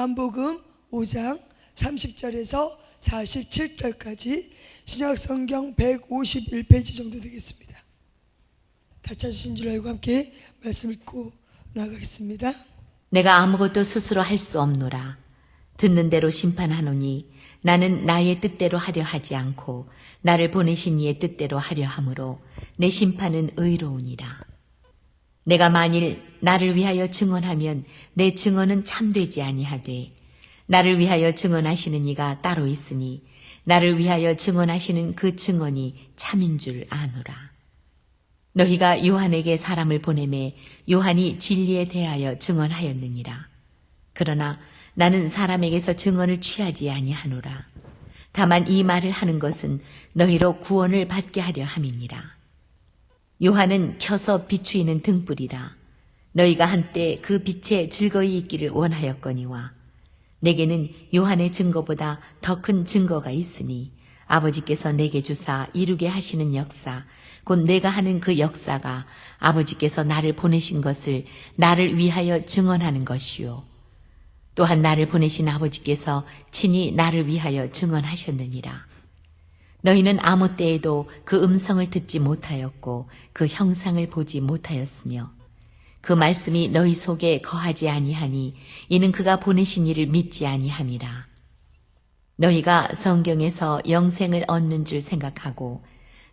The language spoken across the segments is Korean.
요한복음 5장 30절에서 47절까지 신약성경 151페이지 정도 되겠습니다. 다 찾으신 줄 알고 함께 말씀 읽고 나가겠습니다. 내가 아무것도 스스로 할 수 없노라. 듣는 대로 심판하노니 나는 나의 뜻대로 하려 하지 않고 나를 보내신 이의 뜻대로 하려 함으로 내 심판은 의로우니라. 내가 만일 나를 위하여 증언하면 내 증언은 참되지 아니하되 나를 위하여 증언하시는 이가 따로 있으니 나를 위하여 증언하시는 그 증언이 참인 줄 아노라. 너희가 요한에게 사람을 보내매 요한이 진리에 대하여 증언하였느니라. 그러나 나는 사람에게서 증언을 취하지 아니하노라. 다만 이 말을 하는 것은 너희로 구원을 받게 하려 함이니라. 요한은 켜서 비추이는 등불이라. 너희가 한때 그 빛에 즐거이 있기를 원하였거니와 내게는 요한의 증거보다 더 큰 증거가 있으니 아버지께서 내게 주사 이루게 하시는 역사, 곧 내가 하는 그 역사가 아버지께서 나를 보내신 것을 나를 위하여 증언하는 것이요. 또한 나를 보내신 아버지께서 친히 나를 위하여 증언하셨느니라. 너희는 아무 때에도 그 음성을 듣지 못하였고 그 형상을 보지 못하였으며 그 말씀이 너희 속에 거하지 아니하니 이는 그가 보내신 이를 믿지 아니함이라. 너희가 성경에서 영생을 얻는 줄 생각하고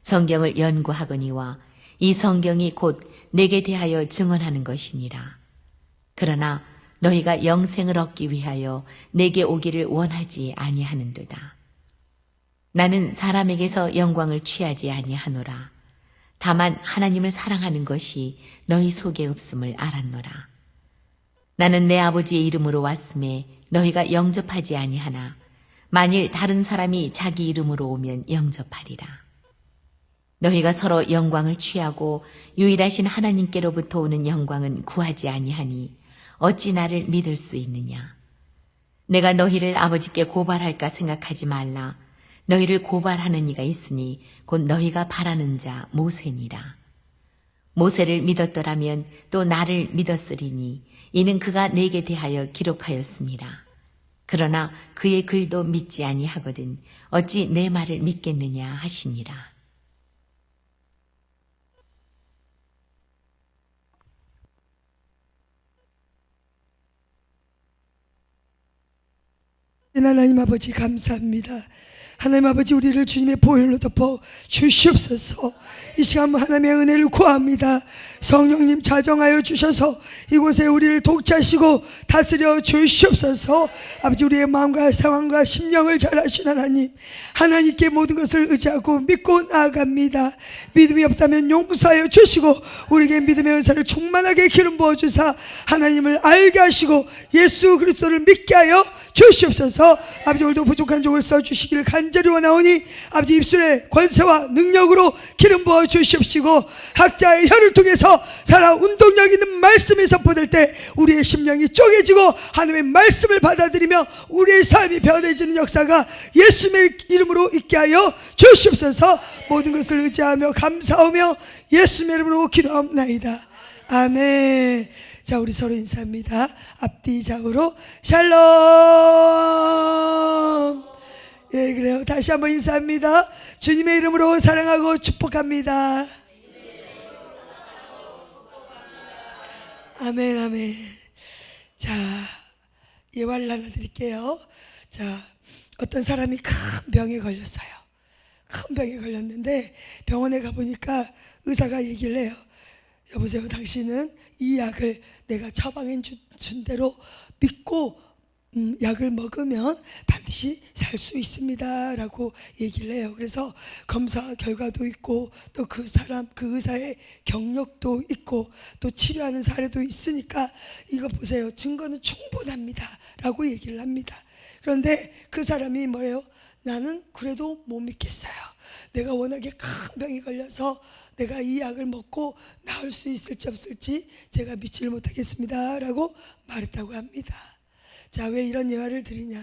성경을 연구하거니와 이 성경이 곧 내게 대하여 증언하는 것이니라. 그러나 너희가 영생을 얻기 위하여 내게 오기를 원하지 아니하는도다. 나는 사람에게서 영광을 취하지 아니하노라. 다만 하나님을 사랑하는 것이 너희 속에 없음을 알았노라. 나는 내 아버지의 이름으로 왔음에 너희가 영접하지 아니하나 만일 다른 사람이 자기 이름으로 오면 영접하리라. 너희가 서로 영광을 취하고 유일하신 하나님께로부터 오는 영광은 구하지 아니하니 어찌 나를 믿을 수 있느냐. 내가 너희를 아버지께 고발할까 생각하지 말라. 너희를 고발하는 이가 있으니 곧 너희가 바라는 자 모세니라. 모세를 믿었더라면 또 나를 믿었으리니 이는 그가 내게 대하여 기록하였습니다. 그러나 그의 글도 믿지 아니하거든 어찌 내 말을 믿겠느냐 하시니라. 하나님 아버지 감사합니다. 하나님 아버지 우리를 주님의 보혈로 덮어 주시옵소서. 이 시간 하나님의 은혜를 구합니다. 성령님 자정하여 주셔서 이곳에 우리를 독차시고 다스려 주시옵소서. 아버지 우리의 마음과 상황과 심령을 잘 아시는 하나님, 하나님께 모든 것을 의지하고 믿고 나아갑니다. 믿음이 없다면 용서하여 주시고 우리에게 믿음의 은사를 충만하게 기름 부어주사 하나님을 알게 하시고 예수 그리스도를 믿게 하여 주시옵소서. 아버지 오늘도 부족한 종을 써주시기를 간절히 원하오니 아버지 입술의 권세와 능력으로 기름 부어 주시옵시고 학자의 혀를 통해서 살아 운동력 있는 말씀이 선포될 때 우리의 심령이 쪼개지고 하나님의 말씀을 받아들이며 우리의 삶이 변해지는 역사가 예수님의 이름으로 있게 하여 주시옵소서. 모든 것을 의지하며 감사하며 예수님의 이름으로 기도하옵나이다. 아멘. 자, 우리 서로 인사합니다. 앞뒤 좌우로 샬롬. 예, 그래요. 다시 한번 인사합니다. 주님의 이름으로 사랑하고 축복합니다. 아멘, 아멘. 자, 예화를 하나 드릴게요. 자, 어떤 사람이 큰 병에 걸렸어요. 큰 병에 걸렸는데 병원에 가보니까 의사가 얘기를 해요. 여보세요, 당신은 이 약을 내가 처방해 준 대로 믿고 약을 먹으면 반드시 살 수 있습니다 라고 얘기를 해요. 그래서 검사 결과도 있고 또 그 사람 그 의사의 경력도 있고 또 치료하는 사례도 있으니까 이거 보세요, 증거는 충분합니다 라고 얘기를 합니다. 그런데 그 사람이 뭐래요? 나는 그래도 못 믿겠어요. 내가 워낙에 큰 병이 걸려서 내가 이 약을 먹고 나을 수 있을지 없을지 제가 믿지를 못하겠습니다 라고 말했다고 합니다. 자, 왜 이런 예화를 드리냐?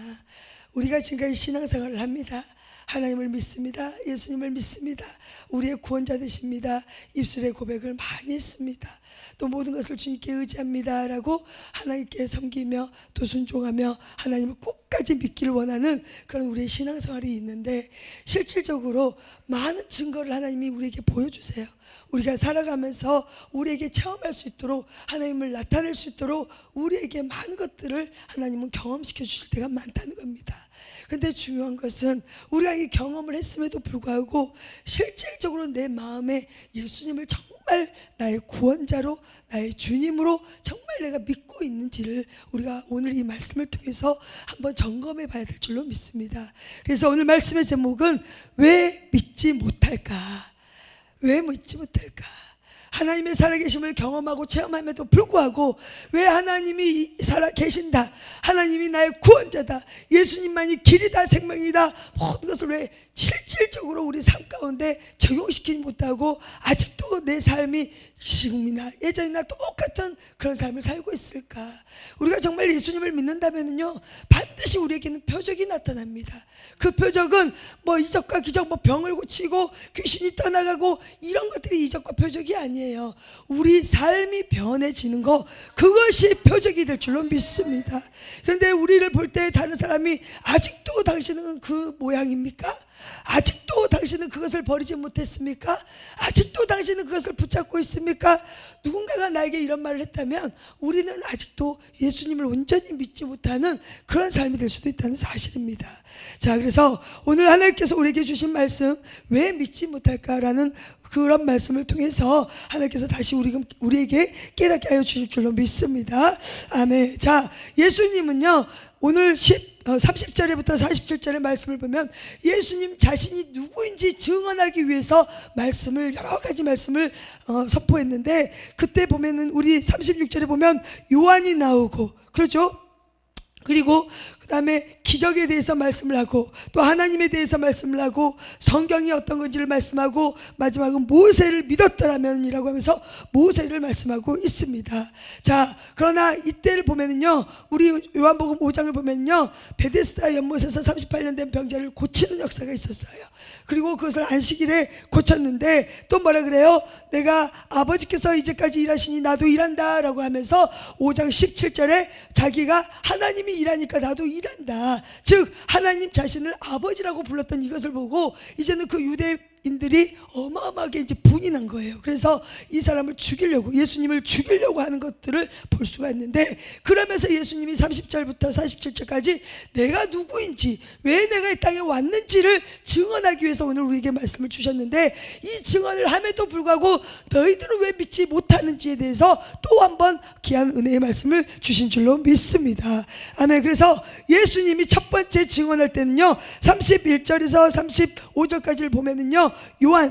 우리가 지금까지 신앙생활을 합니다. 하나님을 믿습니다. 예수님을 믿습니다. 우리의 구원자 되십니다. 입술의 고백을 많이 했습니다. 또 모든 것을 주님께 의지합니다 라고 하나님께 섬기며 또 순종하며 하나님을 끝까지 믿기를 원하는 그런 우리의 신앙생활이 있는데, 실질적으로 많은 증거를 하나님이 우리에게 보여주세요. 우리가 살아가면서 우리에게 체험할 수 있도록, 하나님을 나타낼 수 있도록 우리에게 많은 것들을 하나님은 경험시켜 주실 때가 많다는 겁니다. 그런데 중요한 것은 우리가 이 경험을 했음에도 불구하고 실질적으로 내 마음에 예수님을 정말 나의 구원자로, 나의 주님으로 정말 내가 믿고 있는지를 우리가 오늘 이 말씀을 통해서 한번 점검해 봐야 될 줄로 믿습니다. 그래서 오늘 말씀의 제목은 왜 믿지 못할까? 왜 믿지 못할까? 하나님의 살아계심을 경험하고 체험함에도 불구하고 왜 하나님이 살아계신다, 하나님이 나의 구원자다, 예수님만이 길이다 생명이다, 모든 것을 왜 실질적으로 우리 삶 가운데 적용시키지 못하고 아직도 내 삶이 지금이나 예전이나 똑같은 그런 삶을 살고 있을까? 우리가 정말 예수님을 믿는다면요, 반드시 우리에게는 표적이 나타납니다. 그 표적은 뭐 이적과 기적, 뭐 병을 고치고 귀신이 떠나가고 이런 것들이 이적과 표적이 아니에요. 우리 삶이 변해지는 거, 그것이 표적이 될 줄로 믿습니다. 그런데 우리를 볼 때 다른 사람이 아직도 당신은 그 모양입니까? 아직도 당신은 그것을 버리지 못했습니까? 아직도 당신은 그것을 붙잡고 있습니까? 누군가가 나에게 이런 말을 했다면 우리는 아직도 예수님을 온전히 믿지 못하는 그런 삶이 될 수도 있다는 사실입니다. 자, 그래서 오늘 하나님께서 우리에게 주신 말씀, 왜 믿지 못할까라는 그런 말씀을 통해서 하나님께서 다시 우리에게 깨닫게 하여 주실 줄로 믿습니다. 아멘. 자, 예수님은요, 오늘 30절에부터 47절의 말씀을 보면 예수님 자신이 누구인지 증언하기 위해서 여러 가지 말씀을 선포했는데, 그때 보면은 우리 36절에 보면 요한이 나오고, 그렇죠? 그리고 그 다음에 기적에 대해서 말씀을 하고, 또 하나님에 대해서 말씀을 하고, 성경이 어떤 건지를 말씀하고, 마지막은 모세를 믿었더라면이라고 하면서 모세를 말씀하고 있습니다. 자, 그러나 이때를 보면은요, 우리 요한복음 5장을 보면요, 베데스다 연못에서 38년 된 병자를 고치는 역사가 있었어요. 그리고 그것을 안식일에 고쳤는데, 또 뭐라 그래요? 내가 아버지께서 이제까지 일하시니 나도 일한다 라고 하면서 5장 17절에 자기가 하나님이 일하니까 나도 일한다, 즉 하나님 자신을 아버지라고 불렀던 이것을 보고 이제는 그 유대인들이 어마어마하게 이제 분이 난 거예요. 그래서 이 사람을 죽이려고, 예수님을 죽이려고 하는 것들을 볼 수가 있는데, 그러면서 예수님이 30절부터 47절까지 내가 누구인지, 왜 내가 이 땅에 왔는지를 증언하기 위해서 오늘 우리에게 말씀을 주셨는데, 이 증언을 함에도 불구하고 너희들은 왜 믿지 못하는지에 대해서 또 한번 귀한 은혜의 말씀을 주신 줄로 믿습니다. 아멘. 그래서 예수님이 첫 번째 증언할 때는요, 31절에서 35절까지를 보면은요,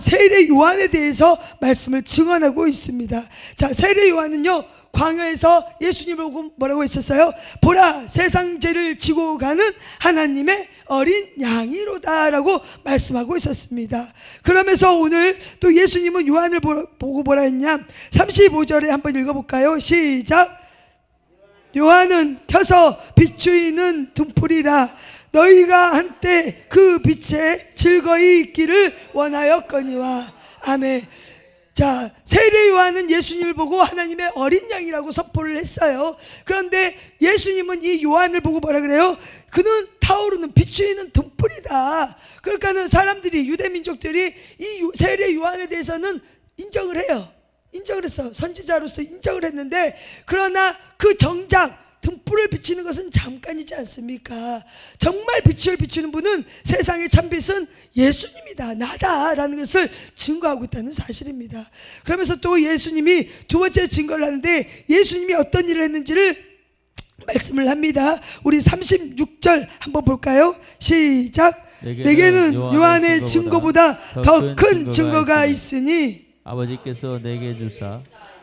세례 요한에 대해서 말씀을 증언하고 있습니다. 자, 세례 요한은요, 광야에서 예수님을 보고 뭐라고 했었어요? 보라, 세상 죄를 지고 가는 하나님의 어린 양이로다 라고 말씀하고 있었습니다. 그러면서 오늘 또 예수님은 요한을 보고 뭐라 했냐? 35절에 한번 읽어볼까요? 시작. 요한은 켜서 비추이는 등불이라, 너희가 한때 그 빛에 즐거이 있기를 원하였거니와. 아멘. 자, 세례 요한은 예수님을 보고 하나님의 어린 양이라고 선포를 했어요. 그런데 예수님은 이 요한을 보고 뭐라 그래요? 그는 타오르는 비추이는 등불이다. 그러니까는 사람들이, 유대민족들이 이 세례 요한에 대해서는 인정을 해요. 인정을 했어. 선지자로서 인정을 했는데, 그러나 그 정작 등불을 비치는 것은 잠깐이지 않습니까? 정말 빛을 비추는 분은, 세상의 참빛은 예수님이다, 나다라는 것을 증거하고 있다는 사실입니다. 그러면서 또 예수님이 두 번째 증거를 하는데, 예수님이 어떤 일을 했는지를 말씀을 합니다. 우리 36절 한번 볼까요? 시작. 내게는 요한의 증거보다 더 큰 증거가 있으니 아버지께서 내게 주사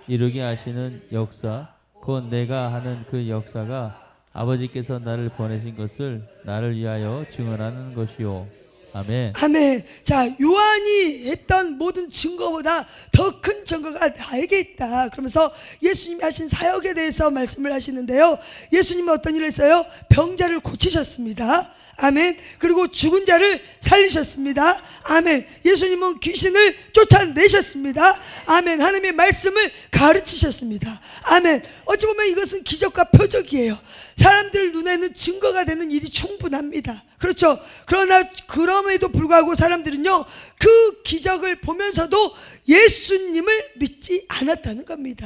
이루게 하시는 역사, 곧 내가 하는 그 역사가 아버지께서 나를 보내신 것을 나를 위하여 증언하는 것이요. 아멘. 아멘. 자, 요한이 했던 모든 증거보다 더 큰 증거가 나에게 있다. 그러면서 예수님이 하신 사역에 대해서 말씀을 하시는데요. 예수님은 어떤 일을 했어요? 병자를 고치셨습니다. 아멘. 그리고 죽은 자를 살리셨습니다. 아멘. 예수님은 귀신을 쫓아내셨습니다. 아멘. 하나님의 말씀을 가르치셨습니다. 아멘. 어찌 보면 이것은 기적과 표적이에요. 사람들 눈에는 증거가 되는 일이 충분합니다. 그렇죠. 그러나 그럼에도 불구하고 사람들은요, 그 기적을 보면서도 예수님을 믿지 않았다는 겁니다.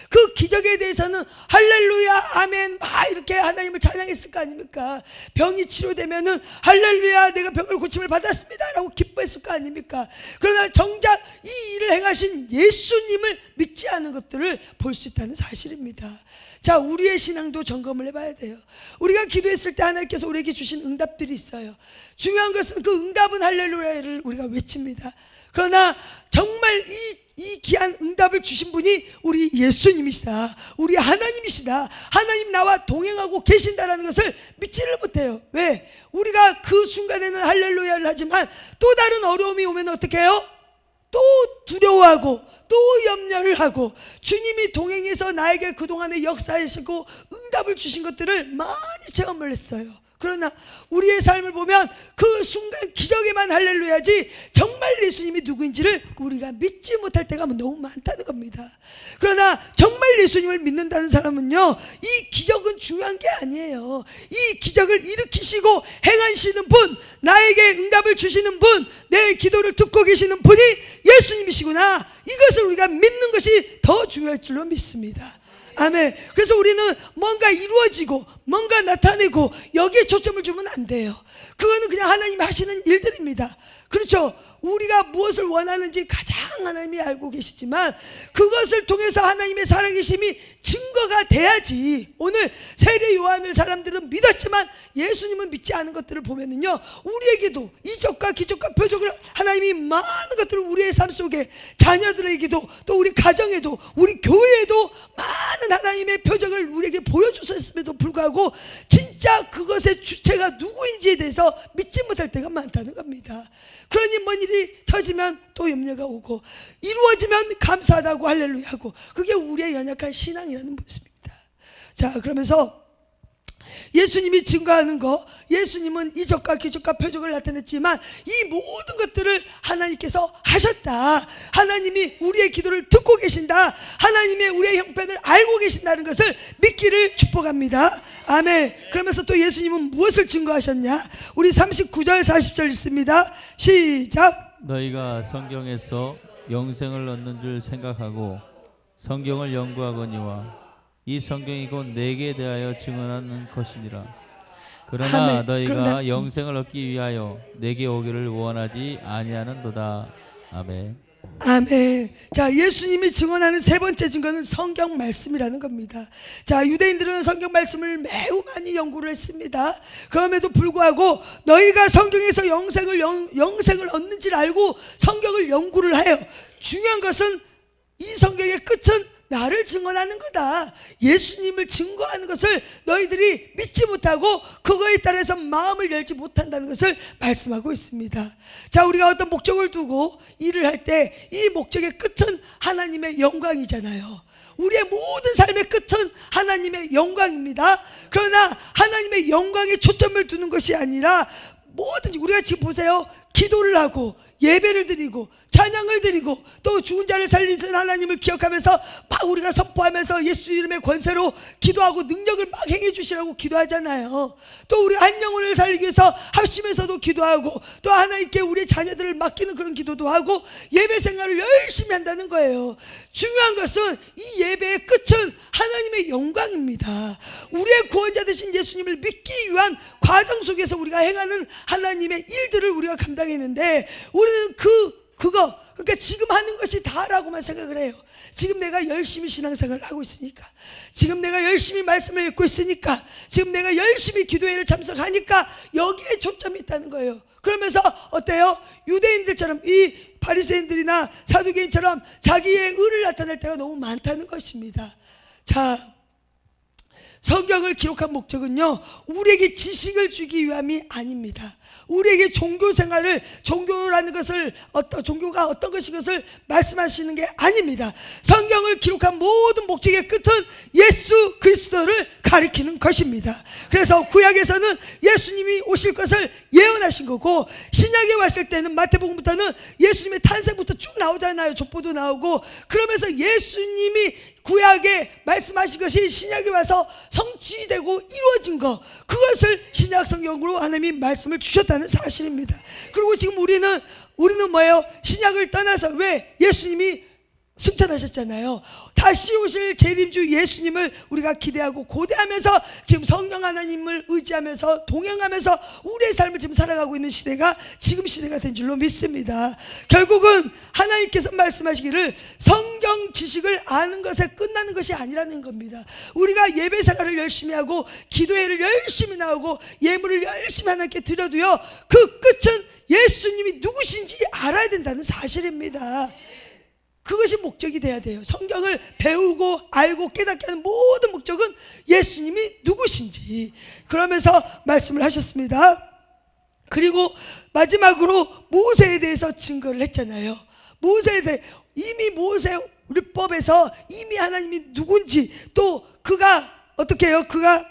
그 기적에 대해서는 할렐루야 아멘 막 이렇게 하나님을 찬양했을 거 아닙니까? 병이 치료되면은 할렐루야 내가 병을 고침을 받았습니다 라고 기뻐했을 거 아닙니까? 그러나 정작 이 일을 행하신 예수님을 믿지 않은 것들을 볼 수 있다는 사실입니다. 자, 우리의 신앙도 점검을 해봐야 돼요. 우리가 기도했을 때 하나님께서 우리에게 주신 응답들이 있어요. 중요한 것은 그 응답은 할렐루야를 우리가 외칩니다. 그러나 정말 이 귀한 응답을 주신 분이 우리 예수님이시다. 우리 하나님이시다. 하나님 나와 동행하고 계신다라는 것을 믿지를 못해요. 왜? 우리가 그 순간에는 할렐루야를 하지만 또 다른 어려움이 오면 어떻게 해요? 또 두려워하고 또 염려를 하고 주님이 동행해서 나에게 그동안에 역사하시고 응답을 주신 것들을 많이 체험을 했어요. 그러나 우리의 삶을 보면 그 순간 기적에만 할렐루야지 정말 예수님이 누구인지를 우리가 믿지 못할 때가 너무 많다는 겁니다. 그러나 정말 예수님을 믿는다는 사람은요, 이 기적은 중요한 게 아니에요. 이 기적을 일으키시고 행하시는 분, 나에게 응답을 주시는 분, 내 기도를 듣고 계시는 분이 예수님이시구나, 이것을 우리가 믿는 것이 더 중요할 줄로 믿습니다. 아멘. 그래서 우리는 뭔가 이루어지고 뭔가 나타내고 여기에 초점을 주면 안 돼요. 그거는 그냥 하나님이 하시는 일들입니다. 그렇죠. 우리가 무엇을 원하는지 가장 하나님이 알고 계시지만 그것을 통해서 하나님의 살아계심이 증거가 돼야지. 오늘 세례 요한을 사람들은 믿었지만 예수님은 믿지 않은 것들을 보면은요, 우리에게도 이적과 기적과 표적을 하나님이 많은 것들을 우리의 삶 속에, 자녀들에게도 또 우리 가정에도 우리 교회에도 많은 하나님의 표적을 우리에게 보여주셨음에도 불구하고 진짜 그것의 주체가 누구인지에 대해서 믿지 못할 때가 많다는 겁니다. 그러니 뭔 일이 터지면 또 염려가 오고 이루어지면 감사하다고 할렐루야 하고, 그게 우리의 연약한 신앙이라는 모습입니다. 자, 그러면서 예수님이 증거하는 거, 예수님은 이적과 기적과 표적을 나타냈지만 이 모든 것들을 하나님께서 하셨다. 하나님이 우리의 기도를 듣고 계신다. 하나님의 우리의 형편을 알고 계신다는 것을 믿기를 축복합니다. 아멘. 그러면서 또 예수님은 무엇을 증거하셨냐? 우리 39절 40절 있습니다. 시작. 너희가 성경에서 영생을 얻는 줄 생각하고 성경을 연구하거니와 이 성경이 곧 내게 대하여 증언하는 것이니라. 그러나 아멘. 너희가 영생을 얻기 위하여 내게 오기를 원하지 아니하는도다. 아멘. 아멘. 자, 예수님이 증언하는 세 번째 증거는 성경 말씀이라는 겁니다. 자, 유대인들은 성경 말씀을 매우 많이 연구를 했습니다. 그럼에도 불구하고 너희가 성경에서 영생을 얻는 줄 알고 성경을 연구를 해요. 중요한 것은 이 성경의 끝은 나를 증언하는 거다. 예수님을 증거하는 것을 너희들이 믿지 못하고 그거에 따라서 마음을 열지 못한다는 것을 말씀하고 있습니다. 자, 우리가 어떤 목적을 두고 일을 할 때 이 목적의 끝은 하나님의 영광이잖아요. 우리의 모든 삶의 끝은 하나님의 영광입니다. 그러나 하나님의 영광에 초점을 두는 것이 아니라 뭐든지 우리가 지금 보세요. 기도를 하고 예배를 드리고 찬양을 드리고 또 죽은 자를 살리신 하나님을 기억하면서 막 우리가 선포하면서 예수 이름의 권세로 기도하고 능력을 막 행해 주시라고 기도하잖아요. 또 우리 한 영혼을 살리기 위해서 합심해서도 기도하고 또 하나님께 우리의 자녀들을 맡기는 그런 기도도 하고 예배 생활을 열심히 한다는 거예요. 중요한 것은 이 예배의 끝은 하나님의 영광입니다. 우리의 구원자 되신 예수님을 믿기 위한 과정 속에서 우리가 행하는 하나님의 일들을 우리가 감당했는데 우리는 그러니까 지금 하는 것이 다라고만 생각을 해요. 지금 내가 열심히 신앙생활을 하고 있으니까, 지금 내가 열심히 말씀을 읽고 있으니까, 지금 내가 열심히 기도회를 참석하니까 여기에 초점이 있다는 거예요. 그러면서 어때요? 유대인들처럼 이 바리새인들이나 사두개인처럼 자기의 의를 나타낼 때가 너무 많다는 것입니다. 자, 성경을 기록한 목적은요, 우리에게 지식을 주기 위함이 아닙니다. 우리에게 종교 생활을, 종교라는 것을, 종교가 어떤 것인 것을 말씀하시는 게 아닙니다. 성경을 기록한 모든 목적의 끝은 예수 그리스도를 가리키는 것입니다. 그래서 구약에서는 예수님이 오실 것을 예언하신 거고, 신약에 왔을 때는 마태복음부터는 예수님의 탄생부터 쭉 나오잖아요. 족보도 나오고. 그러면서 예수님이 구약에 말씀하신 것이 신약에 와서 성취되고 이루어진 것, 그것을 신약 성경으로 하나님이 말씀을 주셨다는 사실입니다. 그리고 지금 우리는 뭐예요? 신약을 떠나서, 왜? 예수님이 승천하셨잖아요. 다시 오실 재림주 예수님을 우리가 기대하고 고대하면서 지금 성령 하나님을 의지하면서 동행하면서 우리의 삶을 지금 살아가고 있는 시대가 지금 시대가 된 줄로 믿습니다. 결국은 하나님께서 말씀하시기를 성경 지식을 아는 것에 끝나는 것이 아니라는 겁니다. 우리가 예배 생활을 열심히 하고 기도회를 열심히 나오고 예물을 열심히 하나님께 드려도요, 그 끝은 예수님이 누구신지 알아야 된다는 사실입니다. 그것이 목적이 돼야 돼요. 성경을 배우고 알고 깨닫게 하는 모든 목적은 예수님이 누구신지, 그러면서 말씀을 하셨습니다. 그리고 마지막으로 모세에 대해서 증거를 했잖아요. 모세에 대해, 이미 모세 율법에서 이미 하나님이 누군지, 또 그가 어떻게 해요? 그가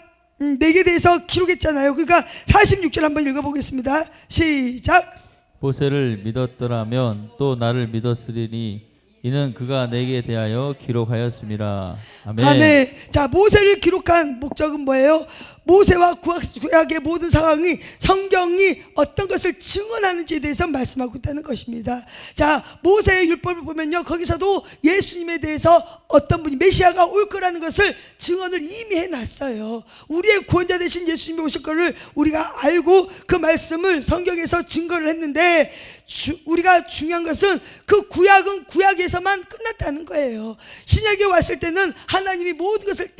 내게 대해서 기록했잖아요. 그러니까 46절 한번 읽어보겠습니다. 시작. 모세를 믿었더라면 또 나를 믿었으리니 이는 그가 내게 대하여 기록하였음이라. 아멘. 아멘. 자, 모세를 기록한 목적은 뭐예요? 모세와 구약의 모든 상황이, 성경이 어떤 것을 증언하는지에 대해서 말씀하고 있다는 것입니다. 자, 모세의 율법을 보면요, 거기서도 예수님에 대해서 어떤 분이 메시아가 올 거라는 것을 증언을 이미 해놨어요. 우리의 구원자 되신 예수님이 오실 거를 우리가 알고 그 말씀을 성경에서 증거를 했는데, 우리가 중요한 것은 그 구약은 구약에서만 끝났다는 거예요. 신약에 왔을 때는 하나님이 모든 것을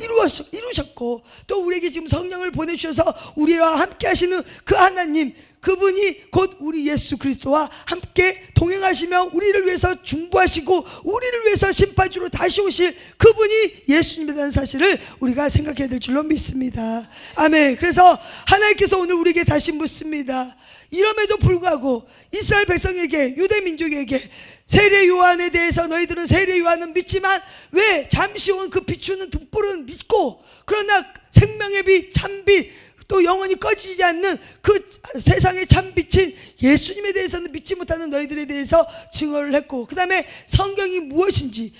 이루셨고, 또 우리에게 지금 성령을 보내주셔서 우리와 함께 하시는 그 하나님, 그분이 곧 우리 예수 그리스도와 함께 동행하시며 우리를 위해서 중보하시고 우리를 위해서 심판주로 다시 오실 그분이 예수님이라는 사실을 우리가 생각해야 될 줄로 믿습니다. 아멘. 그래서 하나님께서 오늘 우리에게 다시 묻습니다. 이럼에도 불구하고 이스라엘 백성에게, 유대 민족에게 세례 요한에 대해서 너희들은 세례 요한은 믿지만 왜 잠시 온 그 비추는 등불은 믿고, 그러나 생명의 빛, 참빛, 또 영원히 꺼지지 않는 그 세상의 참빛인 예수님에 대해서는 믿지 못하는 너희들에 대해서 증언을 했고, 그 다음에 성경이 무엇인지,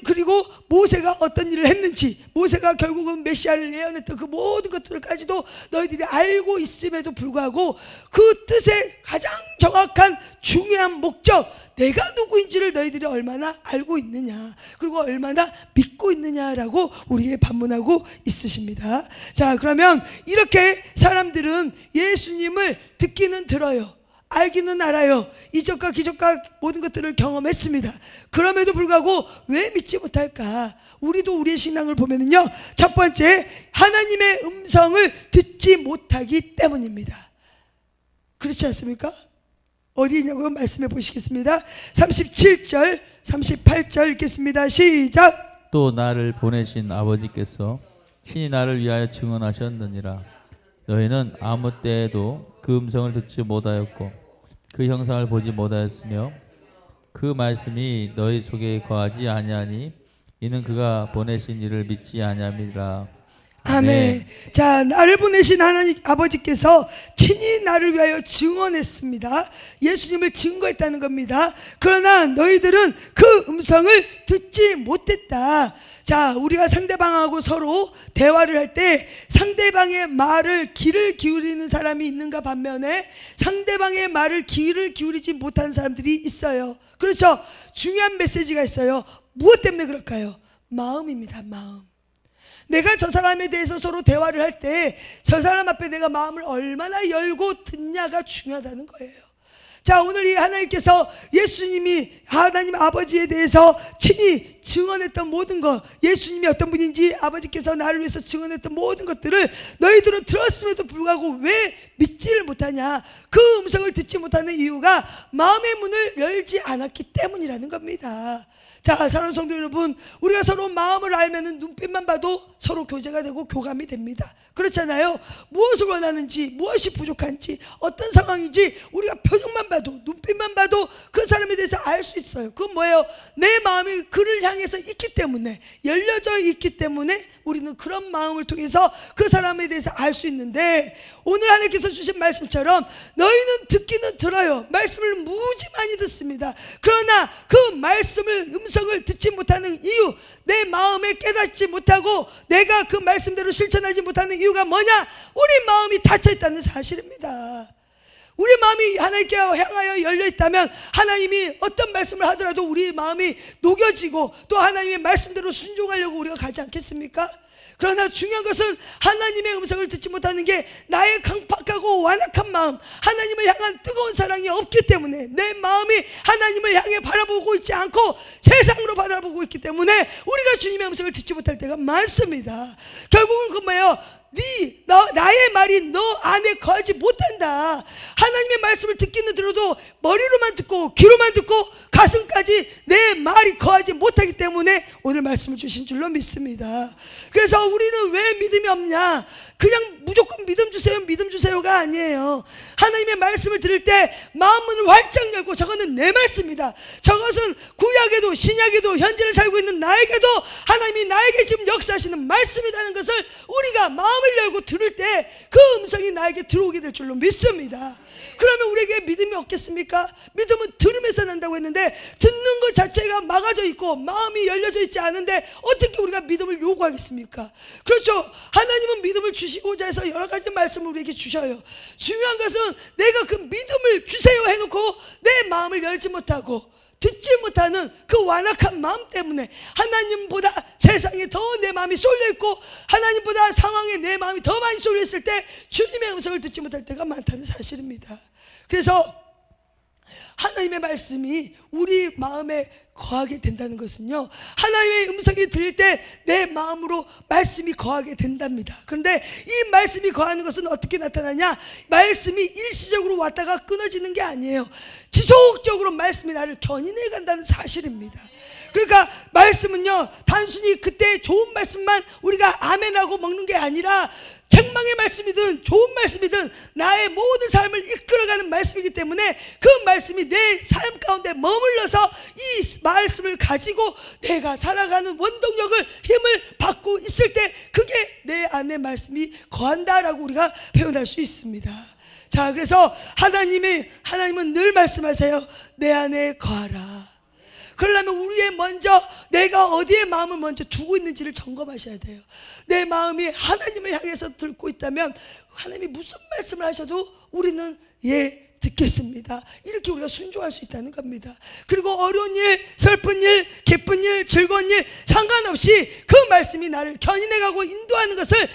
그리고 모세가 어떤 일을 했는지, 모세가 결국은 메시아를 예언했던 그 모든 것들까지도 너희들이 알고 있음에도 불구하고 그 뜻의 가장 정확한 중요한 목적, 내가 누구인지를 너희들이 얼마나 알고 있느냐, 그리고 얼마나 믿고 있느냐라고 우리에게 반문하고 있으십니다. 자, 그러면 이렇게 사람들은 예수님을 듣기는 들어요, 알기는 알아요. 이적과 기적과 모든 것들을 경험했습니다. 그럼에도 불구하고 왜 믿지 못할까? 우리도 우리의 신앙을 보면은요, 첫 번째, 하나님의 음성을 듣지 못하기 때문입니다. 그렇지 않습니까? 어디 있냐고요? 말씀해 보시겠습니다. 37절 38절 읽겠습니다. 시작. 또 나를 보내신 아버지께서 친히 나를 위하여 증언하셨느니라. 너희는 아무 때에도 그 음성을 듣지 못하였고 그 형상을 보지 못하였으며 그 말씀이 너희 속에 거하지 아니하니 이는 그가 보내신 이를 믿지 아니함이라. 아멘. 자, 나를 보내신 하나님 아버지께서 친히 나를 위하여 증언했습니다. 예수님을 증거했다는 겁니다. 그러나 너희들은 그 음성을 듣지 못했다. 자, 우리가 상대방하고 서로 대화를 할 때 상대방의 말을 귀를 기울이는 사람이 있는가 반면에 상대방의 말을 귀를 기울이지 못하는 사람들이 있어요. 그렇죠? 중요한 메시지가 있어요. 무엇 때문에 그럴까요? 마음입니다. 마음. 내가 저 사람에 대해서 서로 대화를 할 때 저 사람 앞에 내가 마음을 얼마나 열고 듣냐가 중요하다는 거예요. 자, 오늘 이 하나님께서 예수님이 하나님 아버지에 대해서 친히 증언했던 모든 것, 예수님이 어떤 분인지 아버지께서 나를 위해서 증언했던 모든 것들을 너희들은 들었음에도 불구하고 왜 믿지를 못하냐? 그 음성을 듣지 못하는 이유가 마음의 문을 열지 않았기 때문이라는 겁니다. 자, 사랑하는 성도 여러분, 우리가 서로 마음을 알면은 눈빛만 봐도 서로 교제가 되고 교감이 됩니다. 그렇잖아요. 무엇을 원하는지, 무엇이 부족한지, 어떤 상황인지 우리가 표정만 봐도, 눈빛만 봐도 그 사람에 대해서 알 수 있어요. 그건 뭐예요? 내 마음이 그를 향해서 있기 때문에, 열려져 있기 때문에 우리는 그런 마음을 통해서 그 사람에 대해서 알 수 있는데, 오늘 하나님께서 주신 말씀처럼 너희는 듣기는 들어요. 말씀을 무지 많이 듣습니다. 그러나 그 말씀을, 음성을 듣지 못하는 이유, 내 마음에 깨닫지 못하고 내가 그 말씀대로 실천하지 못하는 이유가 뭐냐? 우리 마음이 닫혀 있다는 사실입니다. 우리 마음이 하나님께 향하여 열려 있다면 하나님이 어떤 말씀을 하더라도 우리 마음이 녹여지고 또 하나님의 말씀대로 순종하려고 우리가 가지 않겠습니까? 그러나 중요한 것은 하나님의 음성을 듣지 못하는 게 나의 강팍하고 완악한 마음, 하나님을 향한 뜨거운 사랑이 없기 때문에, 내 마음이 하나님을 향해 바라보고 있지 않고 세상으로 바라보고 있기 때문에 우리가 주님의 음성을 듣지 못할 때가 많습니다. 결국은 그 뭐예요? 나의 말이 너 안에 거하지 못한다. 하나님의 말씀을 듣기는 들어도 머리로만 듣고 귀로만 듣고 가슴까지 내 말이 거하지 못하기 때문에 오늘 말씀을 주신 줄로 믿습니다. 그래서 우리는 왜 믿음이 없냐? 그냥 무조건 믿음 주세요가 아니에요. 하나님의 말씀을 들을 때 마음문을 활짝 열고, 저거는 내 말씀이다, 저것은 구약에도 신약에도 현재를 살고 있는 나에게도 하나님이 나에게 지금 역사하시는 말씀이라는 것을 우리가 마음을 열고 들을 때 그 음성이 나에게 들어오게 될 줄로 믿습니다. 그러면 우리에게 믿음이 없겠습니까? 믿음은 들음에서 난다고 했는데 듣는 것 자체가 막아져 있고 마음이 열려져 있지 않은데 어떻게 우리가 믿음을 요구하겠습니까? 그렇죠. 하나님은 믿음을 주시고자 해서 여러 가지 말씀을 우리에게 주셔요. 중요한 것은 내가 그 믿음을 주세요 해놓고 내 마음을 열지 못하고 듣지 못하는 그 완악한 마음 때문에 하나님보다 세상에 더 내 마음이 쏠려있고 하나님보다 상황에 내 마음이 더 많이 쏠려있을 때 주님의 음성을 듣지 못할 때가 많다는 사실입니다. 그래서 하나님의 말씀이 우리 마음에 거하게 된다는 것은요, 하나님의 음성이 들릴 때 내 마음으로 말씀이 거하게 된답니다. 그런데 이 말씀이 거하는 것은 어떻게 나타나냐? 말씀이 일시적으로 왔다가 끊어지는 게 아니에요. 지속적으로 말씀이 나를 견인해 간다는 사실입니다. 그러니까 말씀은요, 단순히 그때 좋은 말씀만 우리가 아멘하고 먹는 게 아니라 책망의 말씀이든 좋은 말씀이든 나의 모든 삶을 이끌어가는 말씀이기 때문에 그 말씀이 내 삶 가운데 머물러서 이 말씀을 가지고 내가 살아가는 원동력을, 힘을 받고 있을 때 그게 내 안에 말씀이 거한다라고 우리가 표현할 수 있습니다. 자, 그래서 하나님은 늘 말씀하세요. 내 안에 거하라. 그러려면 우리의 먼저 내가 어디에 마음을 먼저 두고 있는지를 점검하셔야 돼요. 내 마음이 하나님을 향해서 들고 있다면 하나님이 무슨 말씀을 하셔도 우리는 듣겠습니다. 이렇게 우리가 순종할 수 있다는 겁니다. 그리고 어려운 일, 슬픈 일, 기쁜 일, 즐거운 일 상관없이 그 말씀이 나를 견인해가고 인도하는 것을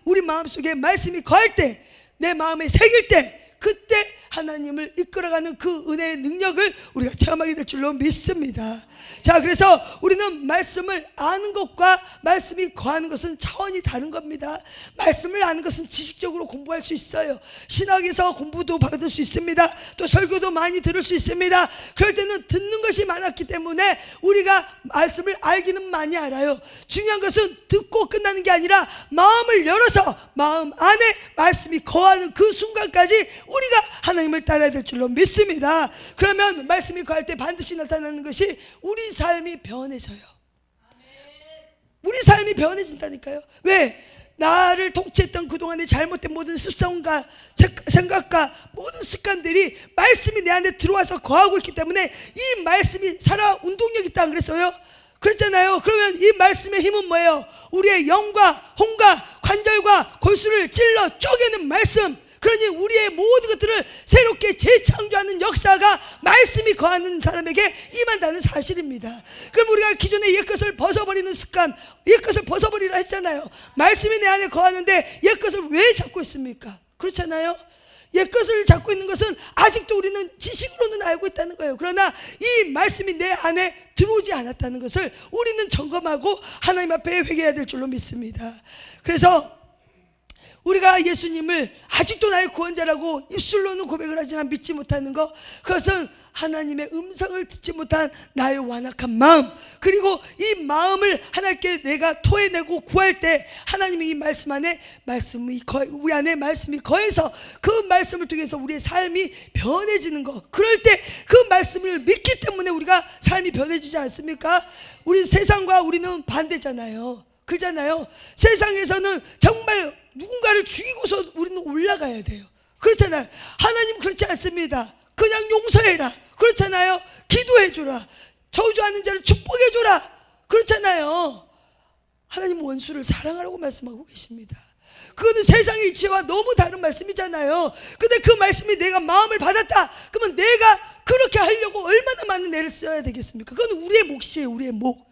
우리 마음속에 말씀이 거할 때, 내 마음에 새길 때, 그때 하나님을 이끌어가는 그 은혜의 능력을 우리가 체험하게 될 줄로 믿습니다. 자, 그래서 우리는 말씀을 아는 것과 말씀이 거하는 것은 차원이 다른 겁니다. 말씀을 아는 것은 지식적으로 공부할 수 있어요. 신학에서 공부도 받을 수 있습니다. 또 설교도 많이 들을 수 있습니다. 그럴 때는 듣는 것이 많았기 때문에 우리가 말씀을 알기는 많이 알아요. 중요한 것은 듣고 끝나는 게 아니라 마음을 열어서 마음 안에 말씀이 거하는 그 순간까지 우리가 하나님을 따라야 될 줄로 믿습니다. 그러면 말씀이 거할 때 반드시 나타나는 것이 우리 삶이 변해져요. 우리 삶이 변해진다니까요. 왜? 나를 통치했던 그동안의 잘못된 모든 습성과 생각과 모든 습관들이 말씀이 내 안에 들어와서 거하고 있기 때문에 이 말씀이 살아 운동력 있다 안 그랬어요? 그랬잖아요. 그러면 이 말씀의 힘은 뭐예요? 우리의 영과 혼과 관절과 골수를 찔러 쪼개는 말씀. 그러니 우리의 모든 것들을 새롭게 재창조하는 역사가 말씀이 거하는 사람에게 임한다는 사실입니다. 그럼 우리가 기존의 옛것을 벗어버리는 습관, 옛것을 벗어버리라 했잖아요. 말씀이 내 안에 거하는데 옛것을 왜 잡고 있습니까? 그렇잖아요. 옛것을 잡고 있는 것은 아직도 우리는 지식으로는 알고 있다는 거예요. 그러나 이 말씀이 내 안에 들어오지 않았다는 것을 우리는 점검하고 하나님 앞에 회개해야 될 줄로 믿습니다. 그래서 우리가 예수님을 아직도 나의 구원자라고 입술로는 고백을 하지만 믿지 못하는 것, 그것은 하나님의 음성을 듣지 못한 나의 완악한 마음, 그리고 이 마음을 하나님께 내가 토해내고 구할 때 하나님이 이 말씀 안에 우리 안에 말씀이 거해서 그 말씀을 통해서 우리의 삶이 변해지는 것, 그럴 때 그 말씀을 믿기 때문에 우리가 삶이 변해지지 않습니까? 우리 세상과 우리는 반대잖아요. 그렇잖아요. 세상에서는 정말 누군가를 죽이고서 우리는 올라가야 돼요. 그렇잖아요. 하나님 그렇지 않습니다. 그냥 용서해라. 그렇잖아요. 기도해주라. 저주하는 자를 축복해주라. 그렇잖아요. 하나님은 원수를 사랑하라고 말씀하고 계십니다. 그거는 세상의 이치와 너무 다른 말씀이잖아요. 근데 그 말씀이 내가 마음을 받았다 그러면 내가 그렇게 하려고 얼마나 많은 애를 써야 되겠습니까? 그건 우리의 몫이에요. 우리의 몫.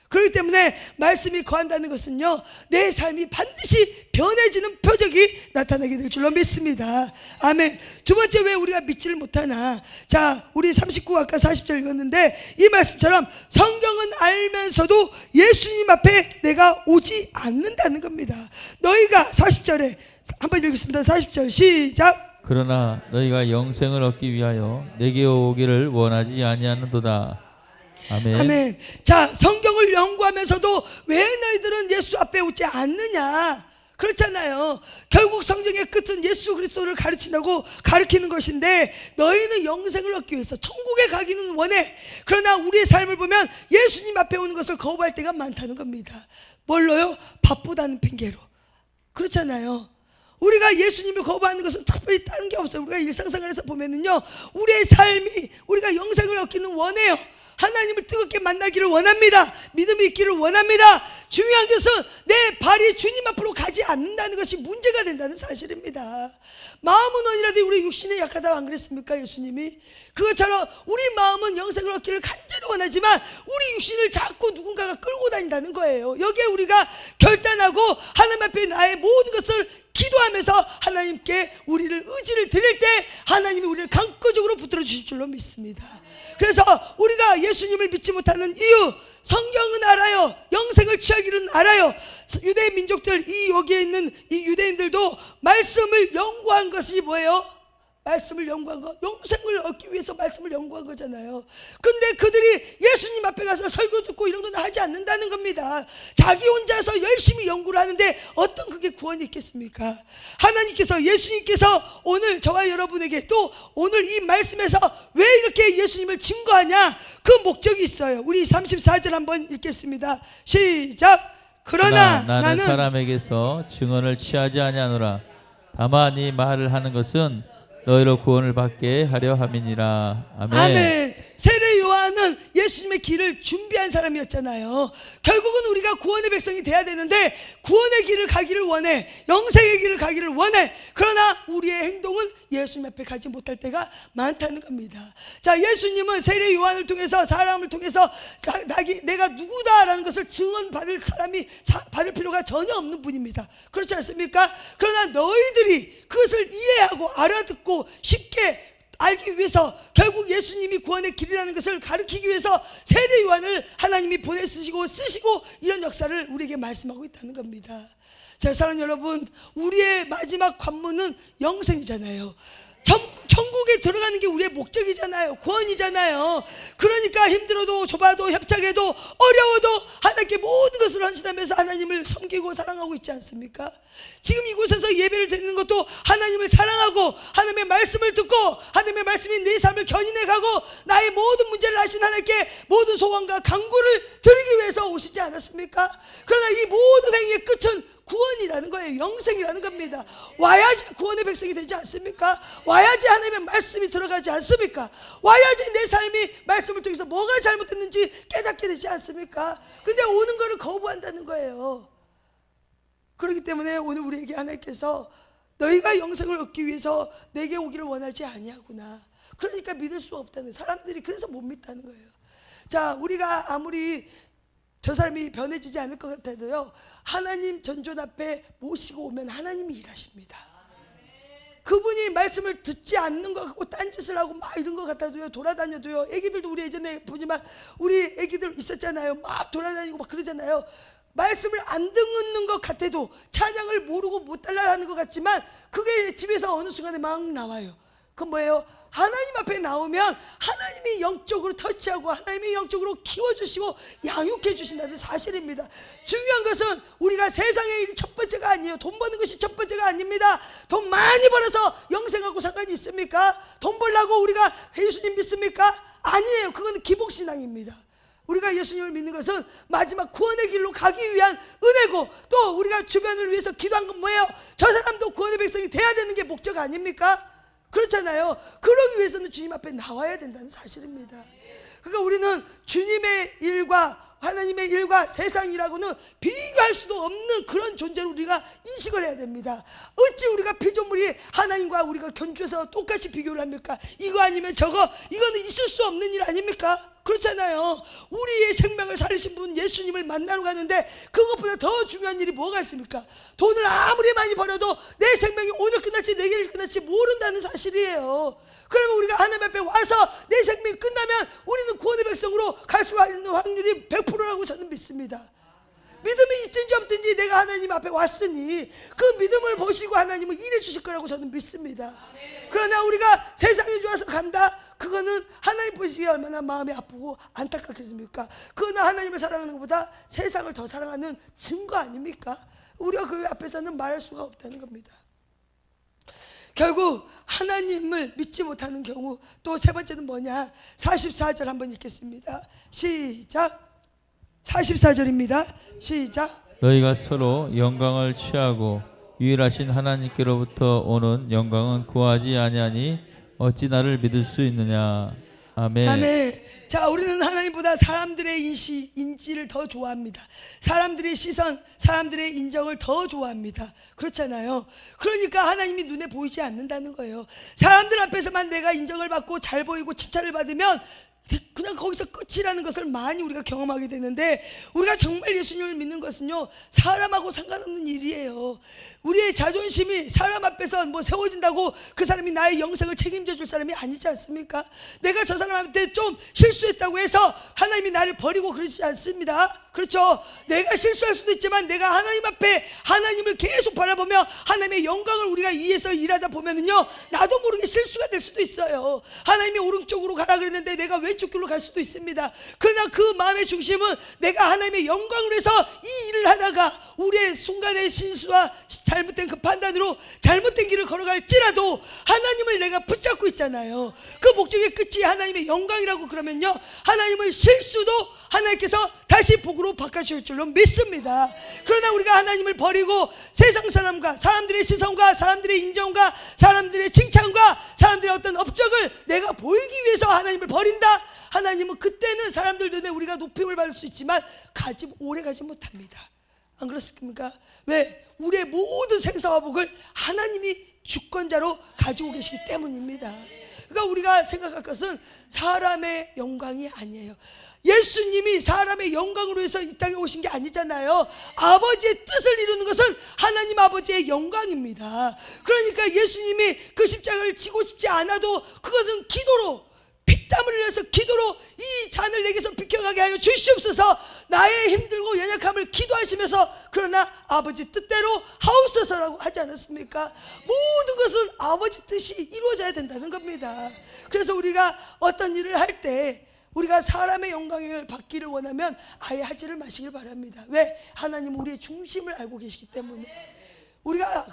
그렇기 때문에 말씀이 거한다는 것은요, 내 삶이 반드시 변해지는 표적이 나타나게 될 줄로 믿습니다. 아멘. 두 번째, 왜 우리가 믿지를 못하나? 자, 우리 39 아까 40절 읽었는데 이 말씀처럼 성경은 알면서도 예수님 앞에 내가 오지 않는다는 겁니다. 너희가 40절에 한번 읽겠습니다. 40절 시작. 그러나 너희가 영생을 얻기 위하여 내게 오기를 원하지 아니하는도다. 아멘. 아멘. 자, 성경을 연구하면서도 왜 너희들은 예수 앞에 오지 않느냐? 그렇잖아요. 결국 성경의 끝은 예수 그리스도를 가르친다고 가르치는 것인데, 너희는 영생을 얻기 위해서 천국에 가기는 원해. 그러나 우리의 삶을 보면 예수님 앞에 오는 것을 거부할 때가 많다는 겁니다. 뭘로요? 바쁘다는 핑계로. 그렇잖아요. 우리가 예수님을 거부하는 것은 특별히 다른 게 없어요. 우리가 일상생활에서 보면은요, 우리의 삶이 우리가 영생을 얻기는 원해요. 하나님을 뜨겁게 만나기를 원합니다. 믿음이 있기를 원합니다. 중요한 것은 내 발이 주님 앞으로 가지 않는다는 것이 문제가 된다는 사실입니다. 마음은 원이라도 우리 육신에 약하다고 안 그랬습니까? 예수님이 그것처럼 우리 마음은 영생을 얻기를 간절히 원하지만 우리 육신을 자꾸 누군가가 끌고 다닌다는 거예요. 여기에 우리가 결단하고 하나님 앞에 나의 모든 것을 기도하면서 하나님께 우리를 의지를 드릴 때 하나님이 우리를 강권적으로 붙들어 주실 줄로 믿습니다. 그래서 우리가 예수님을 믿지 못하는 이유, 성경은 알아요. 영생을 취하기는 알아요. 유대 민족들, 이 여기에 있는 이 유대인들도 말씀을 연구한 것이 뭐예요? 말씀을 연구한 거, 영생을 얻기 위해서 말씀을 연구한 거잖아요. 근데 그들이 예수님 앞에 가서 설교 듣고 이런 건 하지 않는다는 겁니다. 자기 혼자서 열심히 연구를 하는데 어떤 그게 구원이 있겠습니까? 하나님께서, 예수님께서 오늘 저와 여러분에게 또 오늘 이 말씀에서 왜 이렇게 예수님을 증거하냐? 그 목적이 있어요. 우리 34절 한번 읽겠습니다. 시작. 그러나 나는 사람에게서 증언을 취하지 아니하노라. 다만 이 말을 하는 것은 너희로 구원을 받게 하려 함이니라. 아멘. 아멘. 세례 요한은 예수님의 길을 준비한 사람이었잖아요. 결국은 우리가 구원의 백성이 돼야 되는데 구원의 길을 가기를 원해. 영생의 길을 가기를 원해. 그러나 우리의 행동은 예수님 앞에 가지 못할 때가 많다는 겁니다. 자, 예수님은 세례 요한을 통해서, 사람을 통해서 내가 누구다라는 것을 증언받을 사람이 받을 필요가 전혀 없는 분입니다. 그렇지 않습니까? 그러나 너희들이 그것을 이해하고 알아듣고 쉽게 알기 위해서, 결국 예수님이 구원의 길이라는 것을 가르치기 위해서 세례 요한을 하나님이 보내 쓰시고 이런 역사를 우리에게 말씀하고 있다는 겁니다. 자, 사랑하는 여러분, 우리의 마지막 관문은 영생이잖아요. 천국에 들어가는 게 우리의 목적이잖아요. 구원이잖아요. 그러니까 힘들어도 좁아도 협착해도 어려워도 하나님께 모든 것을 헌신하면서 하나님을 섬기고 사랑하고 있지 않습니까? 지금 이곳에서 예배를 드리는 것도 하나님을 사랑하고 하나님의 말씀을 듣고 하나님의 말씀이 내 삶을 견인해 가고 나의 모든 문제를 아신 하나님께 모든 소원과 간구를 드리기 위해서 오시지 않았습니까? 그러나 이 모든 행위의 끝은 구원이라는 거예요. 영생이라는 겁니다. 와야지 구원의 백성이 되지 않습니까? 와야지 하나님의 말씀이 들어가지 않습니까? 와야지 내 삶이 말씀을 통해서 뭐가 잘못됐는지 깨닫게 되지 않습니까? 근데 오는 거를 거부한다는 거예요. 그렇기 때문에 오늘 우리에게 하나님께서 너희가 영생을 얻기 위해서 내게 오기를 원하지 아니하구나. 그러니까 믿을 수 없다는, 사람들이 그래서 못 믿다는 거예요. 자, 우리가 아무리 저 사람이 변해지지 않을 것 같아도요, 하나님 전존 앞에 모시고 오면 하나님이 일하십니다. 그분이 말씀을 듣지 않는 것 같고 딴짓을 하고 막 이런 것 같아도요, 돌아다녀도요, 애기들도 우리 예전에 보지만 우리 애기들 있었잖아요. 막 돌아다니고 막 그러잖아요. 말씀을 안 듣는 것 같아도, 찬양을 모르고 못 따라하는 것 같지만 그게 집에서 어느 순간에 막 나와요. 그건 뭐예요? 하나님 앞에 나오면 하나님이 영적으로 터치하고 하나님이 영적으로 키워주시고 양육해 주신다는 사실입니다. 중요한 것은 우리가 세상의 일이 첫 번째가 아니에요. 돈 버는 것이 첫 번째가 아닙니다. 돈 많이 벌어서 영생하고 상관이 있습니까? 돈 벌라고 우리가 예수님 믿습니까? 아니에요. 그건 기복신앙입니다. 우리가 예수님을 믿는 것은 마지막 구원의 길로 가기 위한 은혜고, 또 우리가 주변을 위해서 기도한 건 뭐예요? 저 사람도 구원의 백성이 돼야 되는 게 목적 아닙니까? 그렇잖아요. 그러기 위해서는 주님 앞에 나와야 된다는 사실입니다. 그러니까 우리는 주님의 일과 하나님의 일과 세상이라고는 비교할 수도 없는 그런 존재로 우리가 인식을 해야 됩니다. 어찌 우리가 피조물이 하나님과 우리가 견주해서 똑같이 비교를 합니까? 이거 아니면 저거, 이거는 있을 수 없는 일 아닙니까? 그렇잖아요. 우리의 생명을 살리신 분 예수님을 만나러 가는데 그것보다 더 중요한 일이 뭐가 있습니까? 돈을 아무리 많이 벌어도 내 생명이 오늘 끝날지 내일 끝날지 모른다는 사실이에요. 그러면 우리가 하나님 앞에 와서 내 생명이 끝나면 우리는 구원의 백성으로 갈 수 있는 확률이 100%라고 저는 믿습니다. 믿음이 있든지 없든지 내가 하나님 앞에 왔으니 그 믿음을 보시고 하나님은 일해 주실 거라고 저는 믿습니다. 그러나 우리가 세상에 좋아서 간다, 그거는 하나님 보시기에 얼마나 마음이 아프고 안타깝겠습니까? 그거는 하나님을 사랑하는 것보다 세상을 더 사랑하는 증거 아닙니까? 우리가 그 앞에서는 말할 수가 없다는 겁니다. 결국 하나님을 믿지 못하는 경우, 또 세 번째는 뭐냐? 44절 한번 읽겠습니다. 시작. 44절입니다. 시작. 너희가 서로 영광을 취하고 유일하신 하나님께로부터 오는 영광은 구하지 아니하니 어찌 나를 믿을 수 있느냐. 아멘. 아멘. 자, 우리는 하나님보다 사람들의 인지를 더 좋아합니다. 사람들의 시선, 사람들의 인정을 더 좋아합니다. 그렇잖아요. 그러니까 하나님이 눈에 보이지 않는다는 거예요. 사람들 앞에서만 내가 인정을 받고 잘 보이고 칭찬을 받으면 그냥 거기서 끝이라는 것을 많이 우리가 경험하게 되는데, 우리가 정말 예수님을 믿는 것은요, 사람하고 상관없는 일이에요. 우리의 자존심이 사람 앞에서 뭐 세워진다고 그 사람이 나의 영생을 책임져 줄 사람이 아니지 않습니까? 내가 저 사람한테 좀 실수했다고 해서 하나님이 나를 버리고 그러지 않습니다. 그렇죠? 내가 실수할 수도 있지만 내가 하나님 앞에 하나님을 계속 바라보며 하나님의 영광을 우리가 위해서 일하다 보면은요, 나도 모르게 실수가 될 수도 있어요. 하나님이 오른쪽으로 가라 그랬는데 내가 왼쪽 길로 갈 수도 있습니다. 그러나 그 마음의 중심은 내가 하나님의 영광을 위해서 이 일을 하다가 우리의 순간의 신수와 잘못된 그 판단으로 잘못된 길을 걸어갈지라도 하나님을 내가 붙잡고 있잖아요. 그 목적의 끝이 하나님의 영광이라고 그러면요, 하나님의 실수도 하나님께서 다시 복으로 바꿔주실 줄로 믿습니다. 그러나 우리가 하나님을 버리고 세상 사람과 사람들의 시선과 사람들의 인정과 사람들의 칭찬과 사람들의 어떤 업적을 내가 보이기 위해서 하나님을 버린다, 하나님은 그때는 사람들 눈에 우리가 높임을 받을 수 있지만 오래 가지 못합니다. 안 그렇습니까? 왜? 우리의 모든 생사와 복을 하나님이 주권자로 가지고 계시기 때문입니다. 그러니까 우리가 생각할 것은 사람의 영광이 아니에요. 예수님이 사람의 영광으로 해서 이 땅에 오신 게 아니잖아요. 아버지의 뜻을 이루는 것은 하나님 아버지의 영광입니다. 그러니까 예수님이 그 십자가를 지고 싶지 않아도 그것은 기도로, 피땀을 흘려서 기도로 이 잔을 내게서 비켜가게 하여 주시옵소서, 나의 힘들고 연약함을 기도하시면서 그러나 아버지 뜻대로 하옵소서라고 하지 않았습니까? 모든 것은 아버지 뜻이 이루어져야 된다는 겁니다. 그래서 우리가 어떤 일을 할 때 우리가 사람의 영광을 받기를 원하면 아예 하지를 마시길 바랍니다. 왜? 하나님 우리의 중심을 알고 계시기 때문에.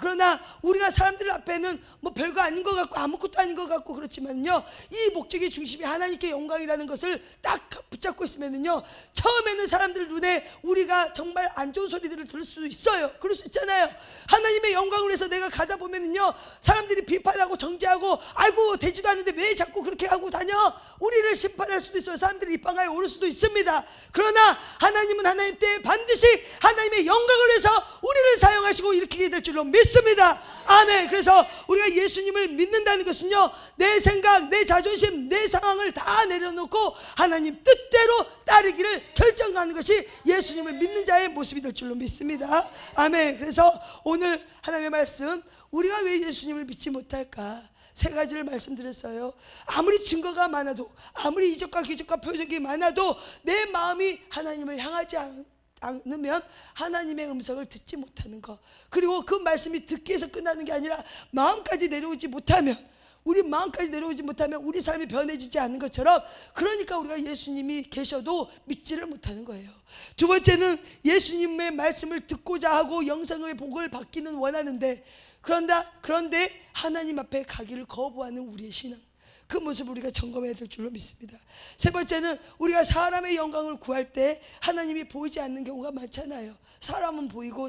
그러나 우리가 사람들 앞에는 뭐 별거 아닌 것 같고 아무것도 아닌 것 같고 그렇지만요, 이 목적의 중심이 하나님께 영광이라는 것을 딱 붙잡고 있으면은요, 처음에는 사람들 눈에 우리가 정말 안 좋은 소리들을 들을 수 있어요. 그럴 수 있잖아요. 하나님의 영광을 위해서 내가 가다 보면은요, 사람들이 비판하고 정죄하고, 아이고 되지도 않는데 왜 자꾸 그렇게 하고 다녀, 우리를 심판할 수도 있어요. 사람들이 입방하에 오를 수도 있습니다. 그러나 하나님은 하나님 때 반드시 하나님의 영광을 위해서 우리를 사용하시고 일으키게 될 줄로 믿습니다. 아멘. 그래서 우리가 예수님을 믿는다는 것은요, 내 생각, 내 자존심, 내 상황을 다 내려놓고 하나님 뜻대로 따르기를 결정하는 것이 예수님을 믿는 자의 모습이 될 줄로 믿습니다. 아멘. 그래서 오늘 하나님의 말씀, 우리가 왜 예수님을 믿지 못할까? 세 가지를 말씀드렸어요. 아무리 증거가 많아도, 아무리 이적과 기적과 표적이 많아도 내 마음이 하나님을 향하지 않으면 하나님의 음성을 듣지 못하는 것, 그리고 그 말씀이 듣기에서 끝나는 게 아니라 마음까지 내려오지 못하면, 우리 마음까지 내려오지 못하면 우리 삶이 변해지지 않는 것처럼, 그러니까 우리가 예수님이 계셔도 믿지를 못하는 거예요. 두 번째는 예수님의 말씀을 듣고자 하고 영생의 복을 받기는 원하는데, 그런데 하나님 앞에 가기를 거부하는 우리의 신앙, 그 모습을 우리가 점검해야 될 줄로 믿습니다. 세 번째는 우리가 사람의 영광을 구할 때 하나님이 보이지 않는 경우가 많잖아요. 사람은 보이고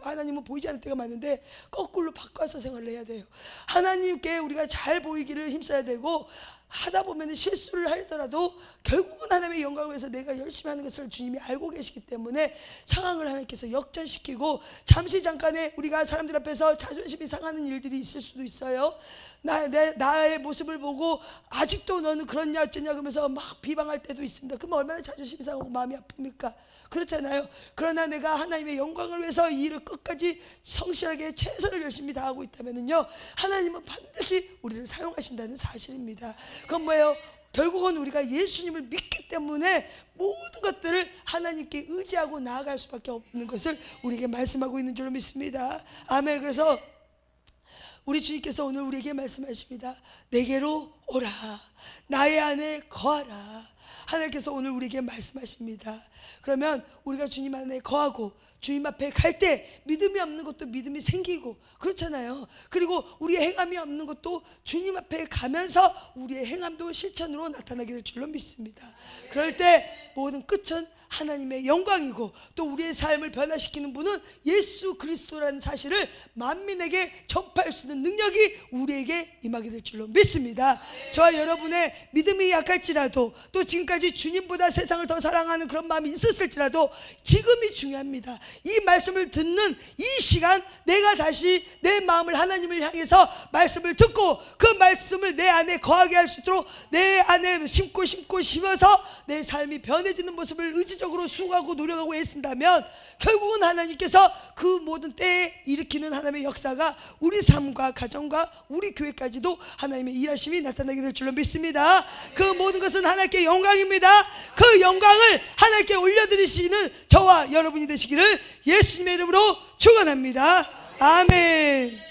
하나님은 보이지 않을 때가 많은데, 거꾸로 바꿔서 생활을 해야 돼요. 하나님께 우리가 잘 보이기를 힘써야 되고, 하다 보면 실수를 하더라도 결국은 하나님의 영광을 위해서 내가 열심히 하는 것을 주님이 알고 계시기 때문에 상황을 하나님께서 역전시키고, 잠깐의 우리가 사람들 앞에서 자존심이 상하는 일들이 있을 수도 있어요. 나의 모습을 보고 아직도 너는 그렇냐 어쩌냐 그러면서 막 비방할 때도 있습니다. 그러면 얼마나 자존심이 상하고 마음이 아픕니까? 그렇잖아요. 그러나 내가 하나님의 영광을 위해서 이 일을 끝까지 성실하게 최선을 열심히 다하고 있다면요, 하나님은 반드시 우리를 사용하신다는 사실입니다. 그건 뭐예요? 결국은 우리가 예수님을 믿기 때문에 모든 것들을 하나님께 의지하고 나아갈 수밖에 없는 것을 우리에게 말씀하고 있는 줄로 믿습니다. 아멘. 그래서 우리 주님께서 오늘 우리에게 말씀하십니다. 내게로 오라, 나의 안에 거하라. 하나님께서 오늘 우리에게 말씀하십니다. 그러면 우리가 주님 안에 거하고 주님 앞에 갈 때 믿음이 없는 것도 믿음이 생기고 그렇잖아요. 그리고 우리의 행함이 없는 것도 주님 앞에 가면서 우리의 행함도 실천으로 나타나게 될 줄로 믿습니다. 그럴 때 모든 끝은 하나님의 영광이고, 또 우리의 삶을 변화시키는 분은 예수 그리스도라는 사실을 만민에게 전파할 수 있는 능력이 우리에게 임하게 될 줄로 믿습니다. 저와 여러분의 믿음이 약할지라도, 또 지금까지 주님보다 세상을 더 사랑하는 그런 마음이 있었을지라도 지금이 중요합니다. 이 말씀을 듣는 이 시간, 내가 다시 내 마음을 하나님을 향해서 말씀을 듣고 그 말씀을 내 안에 거하게 할 수 있도록 내 안에 심고 심어서 내 삶이 변해지는 모습을 의지적으로 수고하고 노력하고 애쓴다면, 결국은 하나님께서 그 모든 때에 일으키는 하나님의 역사가 우리 삶과 가정과 우리 교회까지도 하나님의 일하심이 나타나게 될 줄로 믿습니다. 그 모든 것은 하나님께 영광입니다. 그 영광을 하나님께 올려드리시는 저와 여러분이 되시기를 예수님의 이름으로 축원합니다. 아멘.